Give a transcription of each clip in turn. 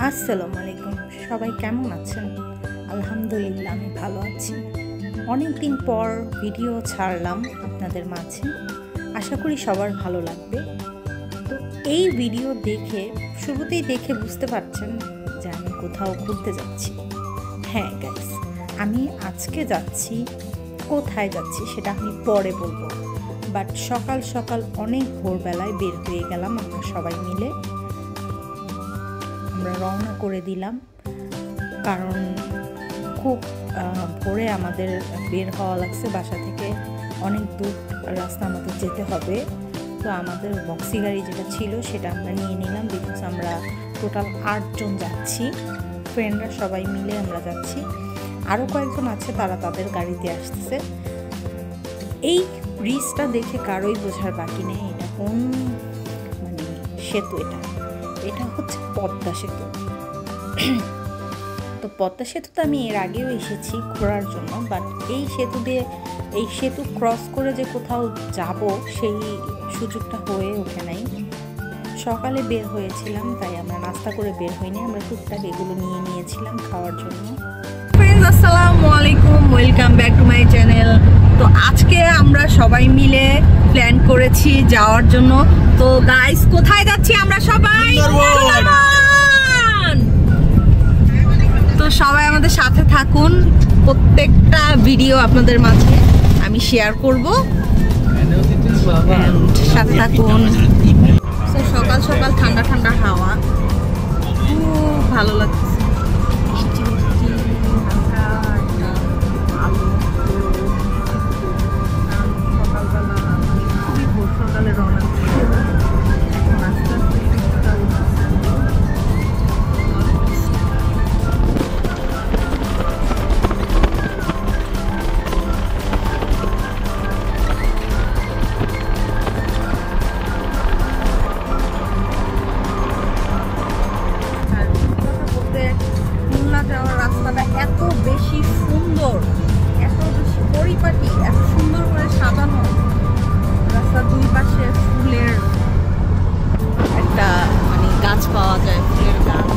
আসসালামু আলাইকুম। সবাই কেমন আছেন? আলহামদুলিল্লাহ আমি ভালো আছি। অনেক দিন পর ভিডিও ছাড়লাম আপনাদের মাঝে, আশা করি সবার ভালো লাগবে। তো এই ভিডিও দেখে শুরুতেই দেখে বুঝতে পারছেন যে আমি কোথাও ঘুরতে যাচ্ছি। হ্যাঁ গাইস, আমি আজকে যাচ্ছি। কোথায় যাচ্ছি সেটা আমি পরে বলবো, বাট সকাল সকাল অনেক ভোরবেলায় বের হয়ে গেলাম আমরা সবাই মিলে। আমরা রওনা করে দিলাম, কারণ খুব ভোরে আমাদের বের হওয়া লাগছে বাসা থেকে। অনেক দূর রাস্তা আমাদের যেতে হবে। তো আমাদের বক্সি গাড়ি যেটা ছিল সেটা আমরা নিয়ে নিলাম, বিকজ আমরা টোটাল 8 জন যাচ্ছি, ফ্রেন্ডরা সবাই মিলে আমরা যাচ্ছি। আরও কয়েকজন আছে, তারা তাদের গাড়িতে আসতেছে। এই ব্রিজটা দেখে কারোই বোঝার বাকি নেই এটা কোন সেতু। এটা হচ্ছে পদ্মা সেতু। তো পদ্মা সেতুতে আমি এর আগেও এসেছি ঘোরার জন্য, বাট এই সেতু ক্রস করে যে কোথাও যাব সেই সুযোগটা হয়ে ওঠে নাই। সকালে বের হয়েছিলাম, তাই আমরা নাস্তা করে বের হইনি, আমরা টুকটাক এগুলো নিয়ে নিয়েছিলাম খাওয়ার জন্য। ফ্রেন্ডস, আসসালামু আলাইকুম, welcome back to my channel. তো আজকে আমরা সবাই মিলে প্ল্যান করেছি যাওয়ার জন্য। তো গাইস, কোথায় যাচ্ছি আমরা সবাই? তো সবাই আমাদের সাথে থাকুন, প্রত্যেকটা ভিডিও আপনাদের মাঝে আমি শেয়ার করব, সাথে থাকুন। সকাল সকাল ঠান্ডা ঠান্ডা হাওয়া, খুব ভালো লাগছে। এত বেশি সুন্দর, এত বেশি পরিপাটি, এত সুন্দর করে সাজানো রাস্তার দুই পাশে ফুলের একটা গাছ পাওয়া যায়, ফুলের গাছ।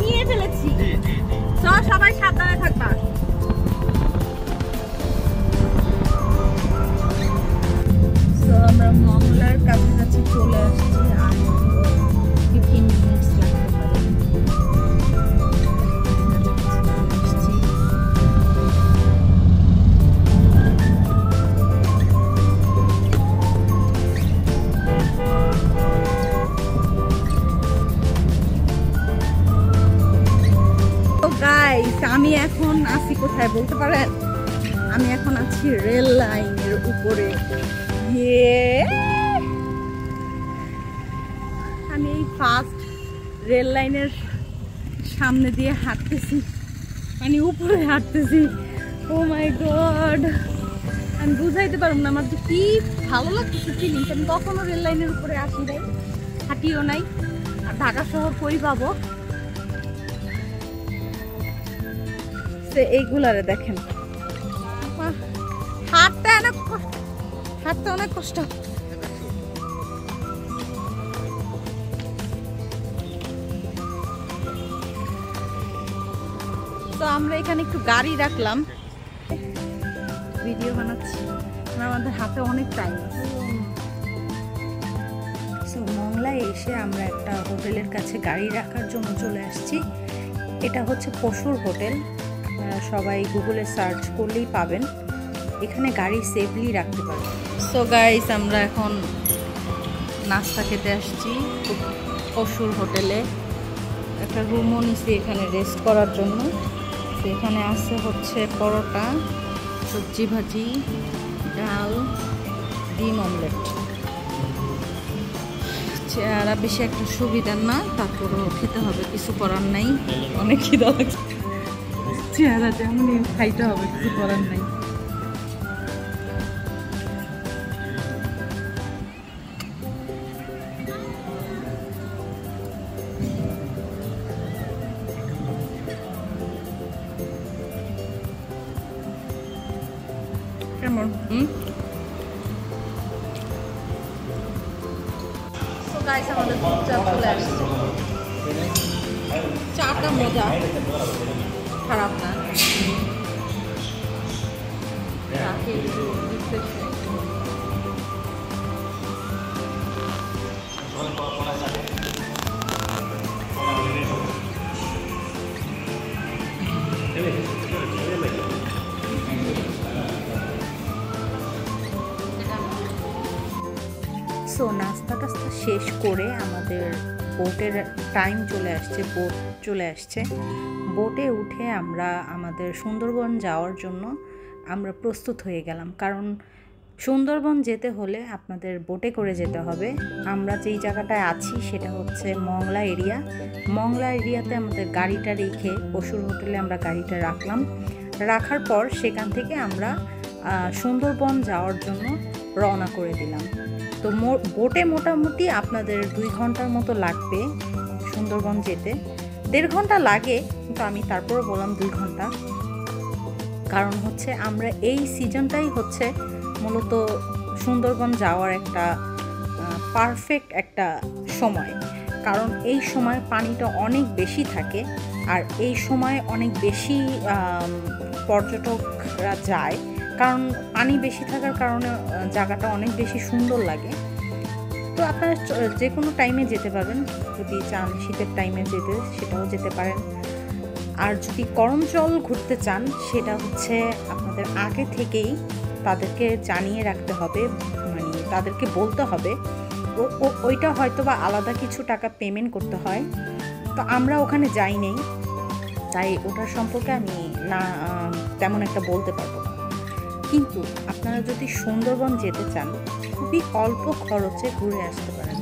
নিয়ে ফেলেছি, সবাই সাবধানে থাকবা। আমরা মংলার কাছাকাছি চলে আসছি, আর 15 মিনিটস লাগতে পারে। আমি এখন আছি কোথায় বলতে পারেন? আমি এখন আছি রেল লাইনের উপরে। আমি এই ফার্স্ট রেল লাইনের সামনে দিয়ে হাঁটতেছি, উপরে হাঁটতেছি। ও মাই গড, আমি বুঝাইতে পারব না আমার কি ভালো লাগতেছে ফিলিংস। আমি কখনো রেল লাইনের উপরে আসি নাই, হাঁটিও নাই। আর ঢাকা শহর কই পাবো? এইগুলারে দেখেন, হাঁটতে অনেক কষ্ট। তো আমরা এখানে একটু গাড়ি রাখলাম, ভিডিও বানাচ্ছি, আমাদের হাতে অনেক টাইম আছে। মংলায় এসে আমরা একটা হোটেলের কাছে গাড়ি রাখার জন্য চলে আসছি। এটা হচ্ছে পশুর হোটেল, সবাই গুগলে সার্চ করলেই পাবেন। এখানে গাড়ি সেফলি রাখতে পারবেন। সো গাইস, আমরা এখন নাস্তা খেতে আসছি পশুর হোটেলে। একটা রুমও নিছি এখানে রেস্ট করার জন্য। এখানে আছে হচ্ছে পরোটা, সবজি ভাজি, ডাল, ডিম অমলেট। চেহারা বেশি একটা সুবিধার না, তারপরেও খেতে হবে, কিছু করার নাই, অনেক খিদা লাগছে। চেহারা যেমনই খাইতে হবে, কিছু করার নাই। কেমন? গাইস আমাদের চা চলে আসছে। চাটা মজা, খারাপ না। সো নাস্তা টাস্তা শেষ করে আমাদের বোটের টাইম চলে আসছে, বোট চলে আসছে। বোটে উঠে আমরা আমাদের সুন্দরবন যাওয়ার জন্য আমরা প্রস্তুত হয়ে গেলাম, কারণ সুন্দরবন যেতে হলে আপনাদের বোটে করে যেতে হবে। আমরা যেই জায়গাটায় আছি সেটা হচ্ছে মংলা এরিয়া। মংলা এরিয়াতে আমাদের গাড়িটা রেখে পশুর হোটেলে আমরা গাড়িটা রাখলাম। রাখার পর সেখান থেকে আমরা সুন্দরবন যাওয়ার জন্য রওনা করে দিলাম। তো বোটে মোটামুটি আপনাদের 2 ঘন্টার মতো লাগবে সুন্দরবন যেতে। 1.5 ঘন্টা লাগে, কিন্তু আমি তারপরে বললাম 2 ঘন্টা, কারণ হচ্ছে আমরা এই সিজনটাই হচ্ছে মূলত সুন্দরবন যাওয়ার একটা পারফেক্ট একটা সময়। কারণ এই সময় পানিটা অনেক বেশি থাকে, আর এই সময় অনেক বেশি পর্যটকরা যায়, কারণ পানি বেশি থাকার কারণে জায়গাটা অনেক বেশি সুন্দর লাগে। তো আপনারা যে কোনো টাইমে যেতে পারবেন, যদি চান শীতের টাইমে যেতে সেটাও যেতে পারেন। আর যদি করমজল ঘুরতে চান সেটা হচ্ছে আপনাদের আগে থেকেই তাদেরকে জানিয়ে রাখতে হবে, মানে তাদেরকে বলতে হবে। ওইটা হয়তো বা আলাদা কিছু টাকা পেমেন্ট করতে হয়। তো আমরা ওখানে যাই নেই, তাই ওটার সম্পর্কে আমি না তেমন একটা বলতে পারবো না। কিন্তু আপনারা যদি সুন্দরবন যেতে চান খুবই অল্প খরচে ঘুরে আসতে পারেন।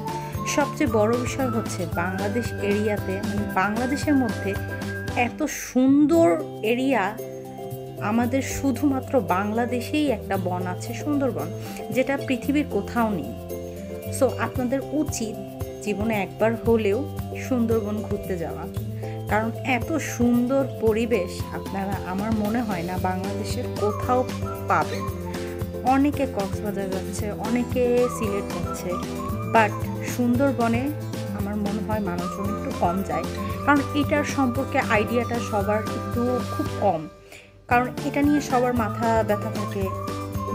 সবচেয়ে বড় বিষয় হচ্ছে বাংলাদেশ এরিয়াতে, মানে বাংলাদেশের মধ্যে এত সুন্দর এরিয়া আমাদের শুধুমাত্র বাংলাদেশেই একটা বন আছে সুন্দরবন, যেটা পৃথিবীর কোথাও নেই। সো আপনাদের উচিত জীবনে একবার হলেও সুন্দরবন ঘুরতে যাওয়া, কারণ এত সুন্দর পরিবেশ আপনারা আমার মনে হয় না বাংলাদেশের কোথাও পাবেন। অনেকে কক্সবাজার যাচ্ছে, অনেকে সিলেট যাচ্ছে, বাট সুন্দরবনে আমার মনে হয় মানুষজন একটু কম যায়, কারণ এটার সম্পর্কে আইডিয়াটা সবার একটু খুব কম। কারণ এটা নিয়ে সবার মাথা ব্যথা থাকে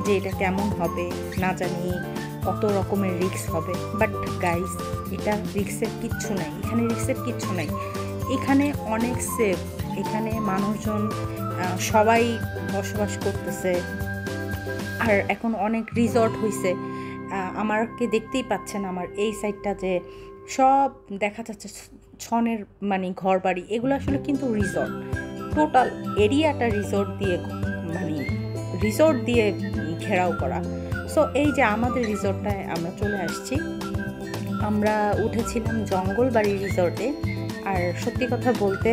যে এটা কেমন হবে, না জানি কত রকমের রিস্ক হবে। বাট গাইস, এটা রিস্কের কিচ্ছু নাই, এখানে রিস্কের কিচ্ছু নাই, এখানে অনেক সেফ। এখানে মানুষজন সবাই বসবাস করতেছে, আর এখন অনেক রিসর্ট হয়েছে। আমারকে দেখতেই পাচ্ছেন আমার এই সাইডটা যে সব দেখা যাচ্ছে ছনের মানে ঘর বাড়ি, এগুলো আসলে কিন্তু রিসর্ট। টোটাল এরিয়াটা রিসর্ট দিয়ে ঘেরাও করা। সো এই যে আমাদের রিসর্টটায় আমরা চলে আসছি, আমরা উঠেছিলাম জঙ্গলবাড়ি রিসর্টে। আর সত্যি কথা বলতে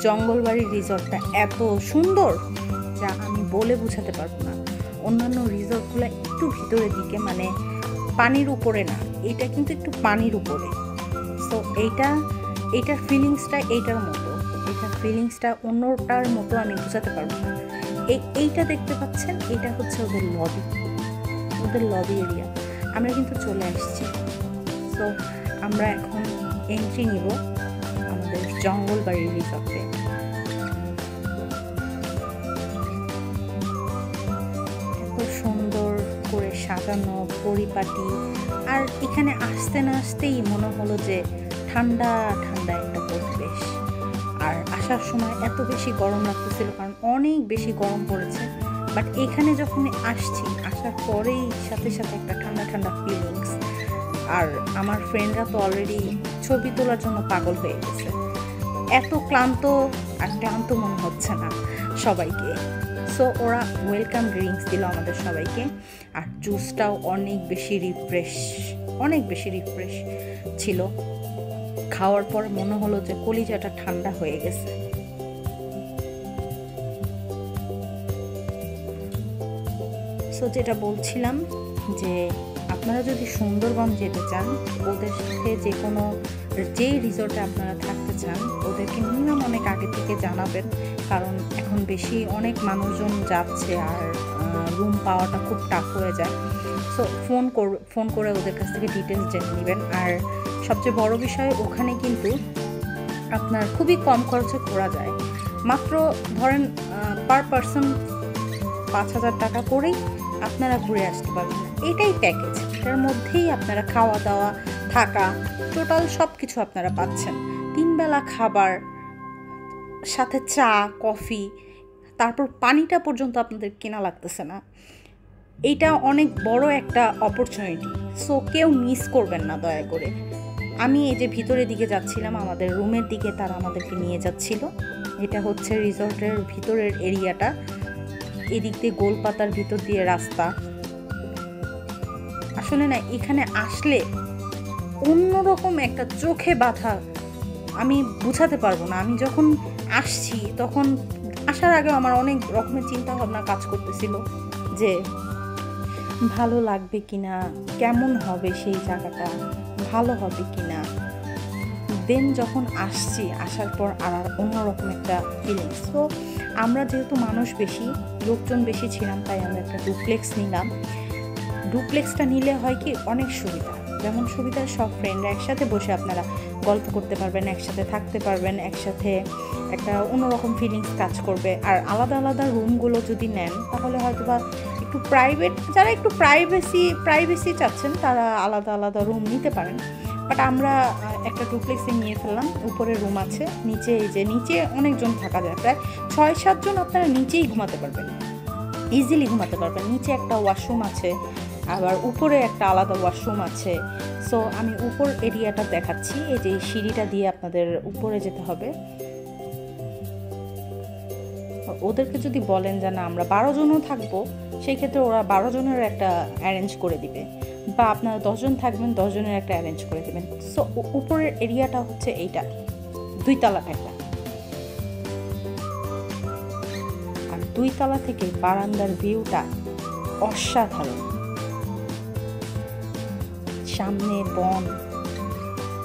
জঙ্গলবাড়ি রিসর্টটা এত সুন্দর যা আমি বলে বোঝাতে পারবো না। অন্যান্য রিসর্টগুলো একটু ভিতরের দিকে, মানে পানির উপরে না, এটা কিন্তু একটু পানির উপরে। সো এইটার ফিলিংসটা এইটার মতো, এটার ফিলিংসটা অন্যটার মতো আমি বোঝাতে পারবো না। এইটা দেখতে পাচ্ছেন, এটা হচ্ছে ওদের লবি এরিয়া। আমরা কিন্তু চলে আসছি। সো আমরা এখন এন্ট্রি নিব আমাদের জঙ্গলবাড়ির রিসর্টে। এত সুন্দর করে সাজানো পরিপাটি, আর এখানে আসতে না আসতেই মনে হলো যে ঠান্ডা ঠান্ডা একটা পরিবেশ। আর আসার সময় এত বেশি গরম লাগতেছিল, কারণ অনেক বেশি গরম পড়েছে। বাট এখানে যখন আসছি, আসার পরেই সাথে সাথে একটা ঠান্ডা ঠান্ডা ফিলিংস। আর আমার ফ্রেন্ডরা তো অলরেডি ছবি তোলার জন্য পাগল হয়ে গেছে। এত ক্লান্ত মনে হচ্ছে না সবাইকে। সো ওরা ওয়েলকাম ড্রিঙ্কস দিল আমাদের সবাইকে, আর জুসটাও অনেক বেশি রিফ্রেশ ছিল। খাওয়ার পর মনে হলো যে কলিজাটা ঠান্ডা হয়ে গেছে। সো যেটা বলছিলাম যে আপনারা যদি সুন্দরবন যেতে চান, ওদের সাথে যেই রিসোর্টে আপনারা থাকতে চান ওদেরকে মিনিমাম অনেক আগে থেকে জানাবেন, কারণ এখন অনেক মানুষজন যাচ্ছে আর রুম পাওয়াটা খুব টাফ হয়ে যায়। সো ফোন করে ওদের কাছ থেকে ডিটেলস জেনে নেবেন। আর সবচেয়ে বড় বিষয়, ওখানে কিন্তু আপনার খুবই কম খরচে ঘোরা যায়। মাত্র ধরেন পার পারসন 5,000 টাকা করেই আপনারা ঘুরে আসতে পারবেন। এটাই প্যাকেজ, এটার মধ্যেই আপনারা খাওয়া দাওয়া থাকা টোটাল সব কিছু আপনারা পাচ্ছেন। 3 বেলা খাবার, সাথে চা কফি, তারপর পানিটা পর্যন্ত আপনাদের কেনা লাগতেছে না। এটা অনেক বড় একটা অপরচুনিটি, সো কেউ মিস করবেন না দয়া করে। আমি এই যে ভিতরের দিকে যাচ্ছিলাম, আমাদের রুমের দিকে তারা আমাদেরকে নিয়ে যাচ্ছিল। এটা হচ্ছে রিসর্টের ভিতরের এরিয়াটা, এদিক দিয়ে গোলপাতার ভিতর দিয়ে রাস্তা। আসলে না, এখানে আসলে অন্যরকম একটা চোখে বাঁধা, আমি বুঝাতে পারবো না। আমি যখন আসছি তখন আসার আগে আমার অনেক রকমের চিন্তা ভাবনা কাজ করতেছিল যে ভালো লাগবে কিনা, কেমন হবে সেই জায়গাটা, ভালো হবে কিনা। দেন যখন আসছি, আসার পর আর অন্যরকম একটা ফিলিংস। তো আমরা যেহেতু মানুষ বেশি, লোকজন বেশি ছিলাম, তাই আমরা একটা ডুপ্লেক্স নিলাম। ডুপ্লেক্সটা নিলে হয় কি অনেক সুবিধা, যেমন সুবিধা সব ফ্রেন্ডরা একসাথে বসে আপনারা গল্প করতে পারবেন, একসাথে থাকতে পারবেন, একসাথে একটা অন্যরকম ফিলিংস কাজ করবে। আর আলাদা আলাদা রুমগুলো যদি নেন তাহলে হয়তো বা একটু প্রাইভেট, যারা একটু প্রাইভেসি চাচ্ছেন তারা আলাদা আলাদা রুম নিতে পারেন। বাট আমরা একটা ডুপ্লেক্সে নিয়ে ফেললাম। উপরে রুম আছে, নিচে এই যে নিচে অনেকজন থাকা যায়, প্রায় 6-7 জন আপনারা নিচেই ঘুমাতে পারবেন, ইজিলি ঘুমাতে পারবেন। নিচে একটা ওয়াশরুম আছে, আবার উপরে একটা আলাদা ওয়াশরুম আছে। সো আমি উপর এরিয়াটা দেখাচ্ছি। এই যে সিঁড়িটা দিয়ে আপনাদের উপরে যেতে হবে। ওদেরকে যদি বলেন যে না আমরা 12 জনও থাকবো, সেই ক্ষেত্রে ওরা 12 জনের একটা অ্যারেঞ্জ করে দিবে, বা আপনারা 10 জন থাকবেন 10 জনের একটা অ্যারেঞ্জ করে দেবেন। সো উপরের এরিয়াটা হচ্ছে এইটা, 2 তলাটা একটা। আর 2 তলা থেকে বারান্দার ভিউটা অসাধারণ। সামনে বন,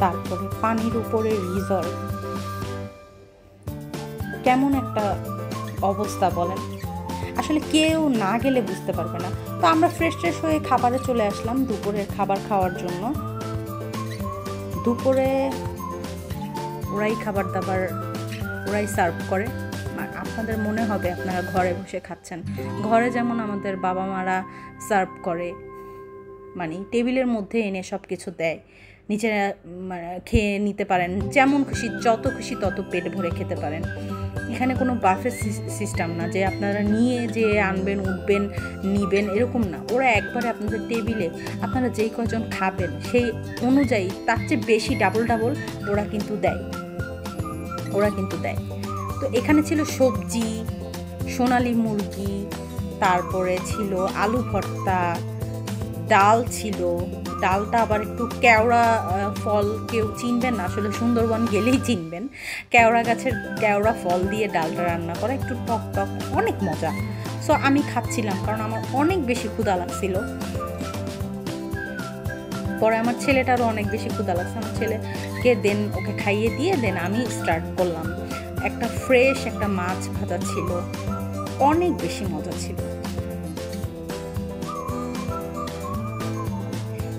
তারপরে পানির উপরে রিসর্ট, কেমন একটা অবস্থা বলেন। আসলে কেউ না গেলে বুঝতে পারবে না। তো আমরা ফ্রেশ হয়ে খাবারে চলে আসলাম, দুপুরের খাবার খাওয়ার জন্য। দুপুরে ওরাই খাবার দাবার ওরাই সার্ভ করে। আপনাদের মনে হবে আপনারা ঘরে বসে খাচ্ছেন। ঘরে যেমন আমাদের বাবা মারা সার্ভ করে, মানে টেবিলের মধ্যে এনে সব কিছু দেয়, নিচে খেয়ে নিতে পারেন, যেমন খুশি যত খুশি তত পেট ভরে খেতে পারেন। এখানে কোনো বাফে সিস্টেম না যে আপনারা নিয়ে যে আনবেন, উঠবেন, নিবেন, এরকম না। ওরা একবারে আপনাদের টেবিলে আপনারা যেই কজন খাবেন সেই অনুযায়ী তার চেয়ে বেশি ডাবল ওরা কিন্তু দেয়। তো এখানে ছিল সবজি, সোনালি মুরগি, তারপরে ছিল আলু ভর্তা, ডাল ছিল। ডালটা আবার একটু কেওড়া ফল, কেউ চিনবেন না আসলে, সুন্দরবন গেলেই চিনবেন, কেওড়া গাছের কেওড়া ফল দিয়ে ডালটা রান্না করা, একটু টক টক, অনেক মজা। সো আমি খাচ্ছিলাম কারণ আমার অনেক বেশি ক্ষুধা লাগছিল। পরে আমার ছেলেটারও অনেক বেশি ক্ষুধা লাগছে, আমার ছেলেকে ওকে খাইয়ে দিয়ে আমি স্টার্ট করলাম। একটা ফ্রেশ একটা মাছ ভাজা ছিল, অনেক বেশি মজা ছিল।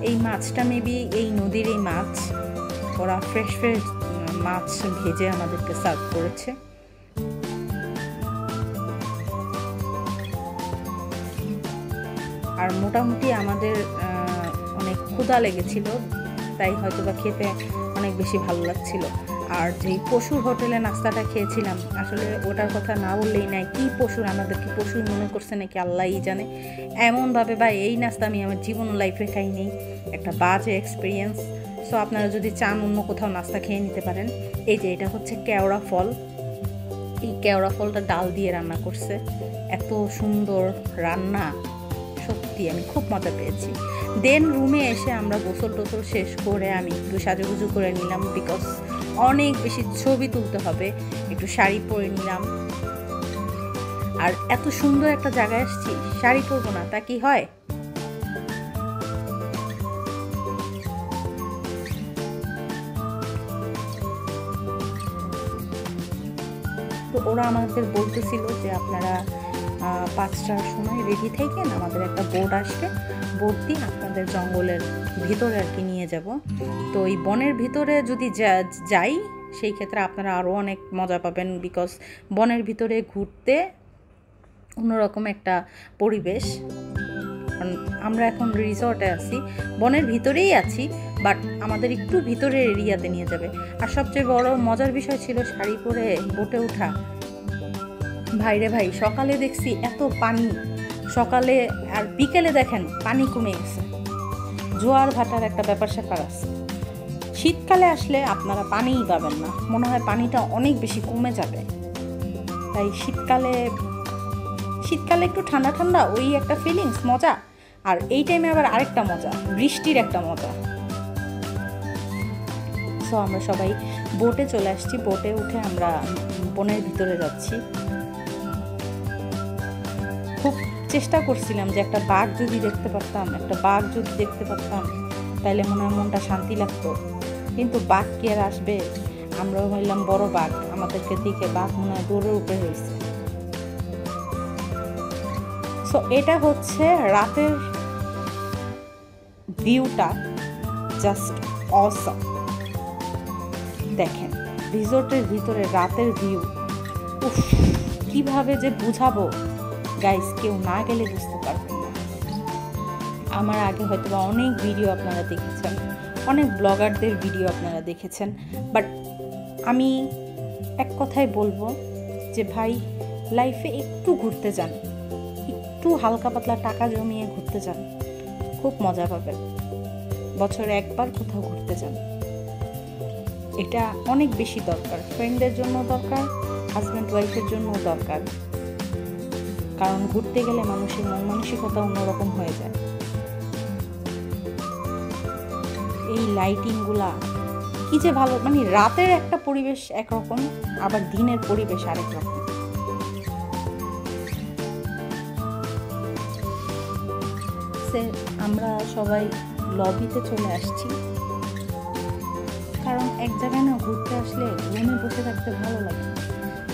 এই মাছটা মেবি এই নদীর এই মাছ, ওরা ফ্রেশ মাছ ভেজে আমাদেরকে সার্ভ করেছে। আর মোটামুটি আমাদের অনেক ক্ষুধা লেগেছিল, তাই হয়তো বা খেতে অনেক বেশি ভালো লাগছিল। আর যেই পশুর হোটেলে নাস্তাটা খেয়েছিলাম, আসলে ওটার কথা না বললেই নাই। কি পশুর, আমাদেরকে পশুর মনে করছে নাকি আল্লাহই জানে। এমনভাবে বা এই নাস্তা আমি আমার জীবন লাইফে খাইনি, একটা বাজে এক্সপিরিয়েন্স। সো আপনারা যদি চান অন্য কোথাও নাস্তা খেয়ে নিতে পারেন। এই যে এটা হচ্ছে কেওড়া ফল, এই কেওড়া ফলটা ডাল দিয়ে রান্না করছে, এত সুন্দর রান্না, সত্যি আমি খুব মজা পেয়েছি। দেন রুমে এসে আমরা গোসল টোসল শেষ করে আমি একটু সাজুগুজু করে নিলাম, বিকজ অনেক বেশি ছবি তুলতে হবে, একটু শাড়ি পরে নিলাম। আর এত সুন্দর একটা জায়গায় আসছি, শাড়ি পরবো না তা কি হয়? তো ওরা আমাদের বলতেছিল যে আপনারা 5টার সময় রেডি থাকেন, আমাদের একটা বোট আসবে, বোট দিয়ে আপনাদের জঙ্গলের ভিতরে আর কি নিয়ে যাব। তো এই বনের ভিতরে যদি যাই সেই ক্ষেত্রে আপনারা আরও অনেক মজা পাবেন, বিকজ বনের ভিতরে ঘুরতে অন্যরকম একটা পরিবেশ। আমরা এখন রিসর্টে আছি, বনের ভিতরেই আছি, বাট আমাদের একটু ভিতরের এরিয়াতে নিয়ে যাবে। আর সবচেয়ে বড় মজার বিষয় ছিল শাড়ি পরে বোটে ওঠা। ভাইরে ভাই, সকালে দেখছি এত পানি, সকালে আর বিকেলে দেখেন পানি কমে গেছে, জোয়ার ভাটার একটা ব্যাপার স্যাপার আছে। শীতকালে আসলে আপনারা পানিই পাবেন না, মনে হয় পানিটা অনেক বেশি কমে যাবে। তাই শীতকালে একটু ঠান্ডা ঠান্ডা ওই একটা ফিলিংস মজা। আর এই টাইমে আবার আরেকটা মজা, বৃষ্টির একটা মজা। সো আমরা সবাই বোটে চলে আসছি, বোটে উঠে আমরা বনের ভিতরে যাচ্ছি। খুব চেষ্টা করছিলাম যে একটা বাঘ যদি দেখতে পারতাম তাহলে মনে হয় মনটা শান্তি লাগতো, কিন্তু বাঘ কি আর আসবে? আমরাও ভাবলাম বড় বাঘ, আমাদেরকে দিকে বাঘ মনে হয় দৌড়ে উপরে হয়েছে। সো এটা হচ্ছে রাতের ভিউটা, জাস্ট অসম। দেখেন রিসোর্টের ভিতরে রাতের ভিউ, উফ, কিভাবে যে বুঝাবো গাইস, কেউ না গেলে বুঝতে পারবেন না। আমার আগে হয়তো বা অনেক ভিডিও আপনারা দেখেছেন, অনেক ব্লগারদের ভিডিও আপনারা দেখেছেন, বাট আমি এক কথাই বলবো যে ভাই, লাইফে একটু ঘুরতে যান, একটু হালকা পাতলা টাকা জমিয়ে ঘুরতে যান, খুব মজা পাবেন। বছরে একবার কোথাও ঘুরতে যান, এটা অনেক বেশি দরকার। ফ্রেন্ডদের জন্য দরকার, হাজব্যান্ড ওয়াইফের জন্য দরকার, কারণ ঘুরতে গেলে মানুষের মন মানসিকতা অন্যরকম হয়ে যায়। এই লাইটিংগুলা কি যে ভালো, মানে রাতের একটা পরিবেশ একরকম, আবার দিনের পরিবেশ আরেক রকম। আমরা সবাই লবিতে চলে আসছি, কারণ এক জায়গায় না ঘুরতে আসলে রুমে বসে থাকতে ভালো লাগে।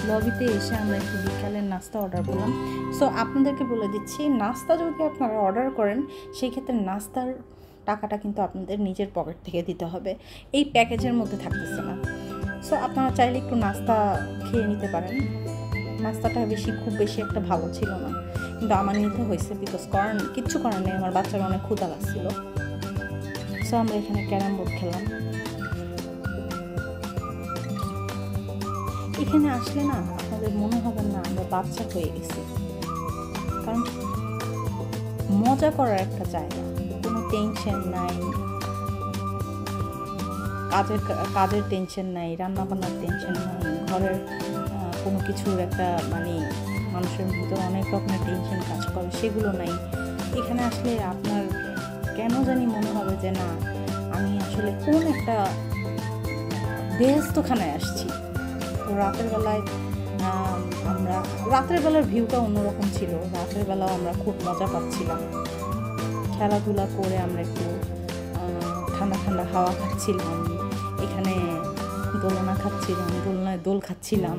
লবিতে এসে আমরা একটু বিকালের নাস্তা অর্ডার করলাম। সো আপনাদেরকে বলে দিচ্ছি, নাস্তা যদি আপনারা অর্ডার করেন সেই ক্ষেত্রে নাস্তার টাকাটা কিন্তু আপনাদের নিজের পকেট থেকে দিতে হবে, এই প্যাকেজের মধ্যে থাকতেছে না। সো আপনারা চাইলে একটু নাস্তা খেয়ে নিতে পারেন। নাস্তাটা খুব বেশি একটা ভালো ছিল না, কিন্তু আমার নিতে হয়েছে, বিকজ কিচ্ছু করার নেই, আমার বাচ্চারা অনেক ক্ষুধা লাগছিল। সো আমরা এখানে ক্যারাম বোর্ড খেলাম। এখানে আসলে না আপনাদের মনে হবে না আমরা বাচ্চা হয়ে গেছি, কারণ মজা করার একটা জায়গা, কোনো টেনশন নাই, কাজের টেনশন নাই, রান্নাবান্নার টেনশন নাই, ঘরের কোনো কিছুর একটা মানে মানুষের ভিতরে অনেক রকমের টেনশন কাজ করে, সেগুলো নাই। এখানে আসলে আপনার কেন জানি মনে হবে যে না, আমি আসলে কোন একটা ব্যস্তখানায় আসছি। তো রাতের বেলার ভিউটা অন্যরকম ছিল। রাতের বেলাও আমরা খুব মজা পাচ্ছিলাম, খেলাধুলা করে আমরা একটু ঠান্ডা ঠান্ডা হাওয়া খাচ্ছিলাম, এখানে দোলনা খাচ্ছিলাম, দোলনায় দোল খাচ্ছিলাম,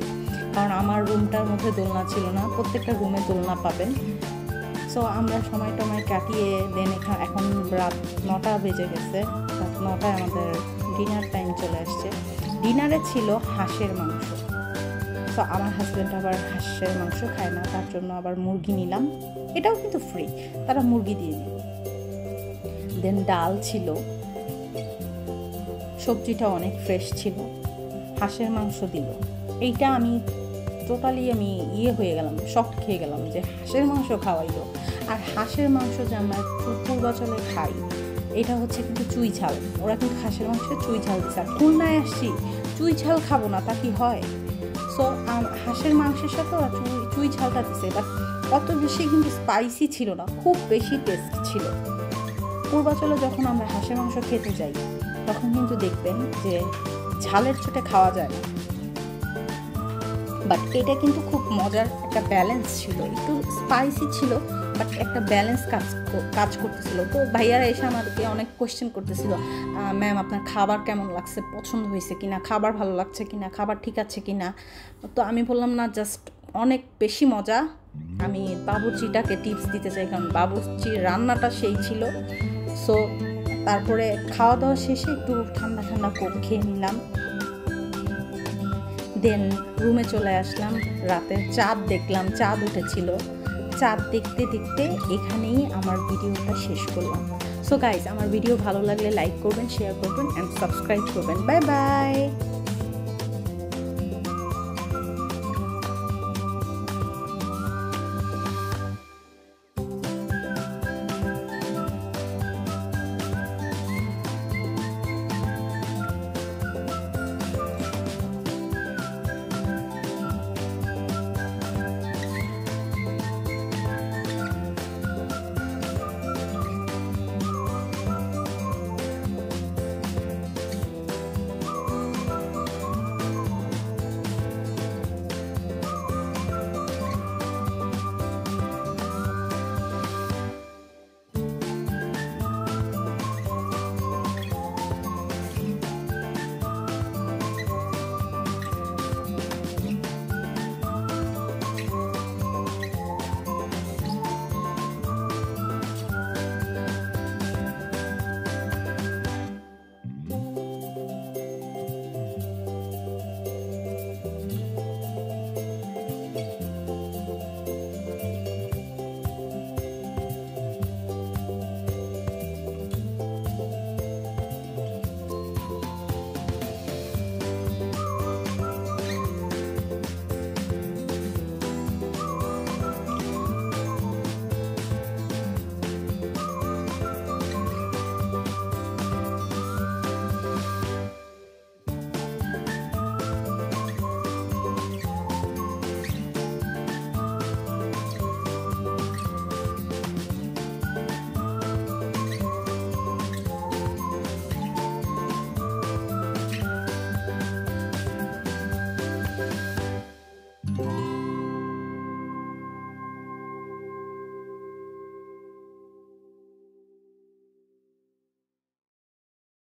কারণ আমার রুমটার মধ্যে দোলনা ছিল না, প্রত্যেকটা রুমে দোলনা পাবেন। সো আমরা সময় টময় কাটিয়ে দেন এখন রাত 9টা বেজে গেছে, রাত 9টায় আমাদের ডিনার টাইম চলে আসছে। ডিনারে ছিল হাঁসের মাংস। তো আমার হাজব্যান্ড আবার হাঁসের মাংস খায় না, তার জন্য আবার মুরগি নিলাম, এটাও কিন্তু ফ্রি, তারা মুরগি দিয়ে দিল। দেন ডাল ছিল, সবজিটা অনেক ফ্রেশ ছিল, হাঁসের মাংস দিল। এইটা আমি টোটালি হয়ে গেলাম, শক খেয়ে গেলাম যে হাঁসের মাংস খাওয়াইলো। আর হাঁসের মাংস যে আমরা পূর্বাচলে খাই, এটা হচ্ছে কিন্তু চুই ঝাল, ওরা কিন্তু হাঁসের মাংসে চুই ঝাল দিচ্ছে। আর খুলনায় আসছি, চুই ঝাল খাবো না তা কি হয়? সো হাঁসের মাংসের সাথে ওরা চুই ঝালটা দিচ্ছে, বাট অত বেশি কিন্তু স্পাইসি ছিল না, খুব বেশি টেস্ট ছিল। পূর্বাচলে যখন আমরা হাঁসের মাংস খেতে যাই তখন কিন্তু দেখবেন যে ঝালের চোটে খাওয়া যায় না, বাট এটা কিন্তু খুব মজার একটা ব্যালেন্স ছিল, একটু স্পাইসি ছিল বাট একটা ব্যালেন্স কাজ করতেছিল। তো ভাইয়ারা এসে আমাদেরকে অনেক কোয়েশ্চেন করতেছিল, ম্যাম আপনার খাবার কেমন লাগছে, পছন্দ হয়েছে কিনা, খাবার ভালো লাগছে কিনা, খাবার ঠিক আছে কিনা। তো আমি বললাম না, জাস্ট অনেক বেশি মজা। আমি বাবুর্চিটাকে টিপস দিতে চাই, কারণ বাবুর্চির রান্নাটা সেই ছিল। সো তারপরে খাওয়া দাওয়া শেষে একটু ঠান্ডা ঠান্ডা কোক খেয়ে নিলাম, দেন রুমে চলে আসলাম। রাতে চাঁদ দেখলাম, চাঁদ উঠেছিল। চাঁদ দেখতে দেখতে এখানেই আমার ভিডিওটা শেষ করলাম। সো গাইজ, আমার ভিডিও ভালো লাগলে লাইক করবেন, শেয়ার করবেন অ্যান্ড সাবস্ক্রাইব করবেন। Bye bye.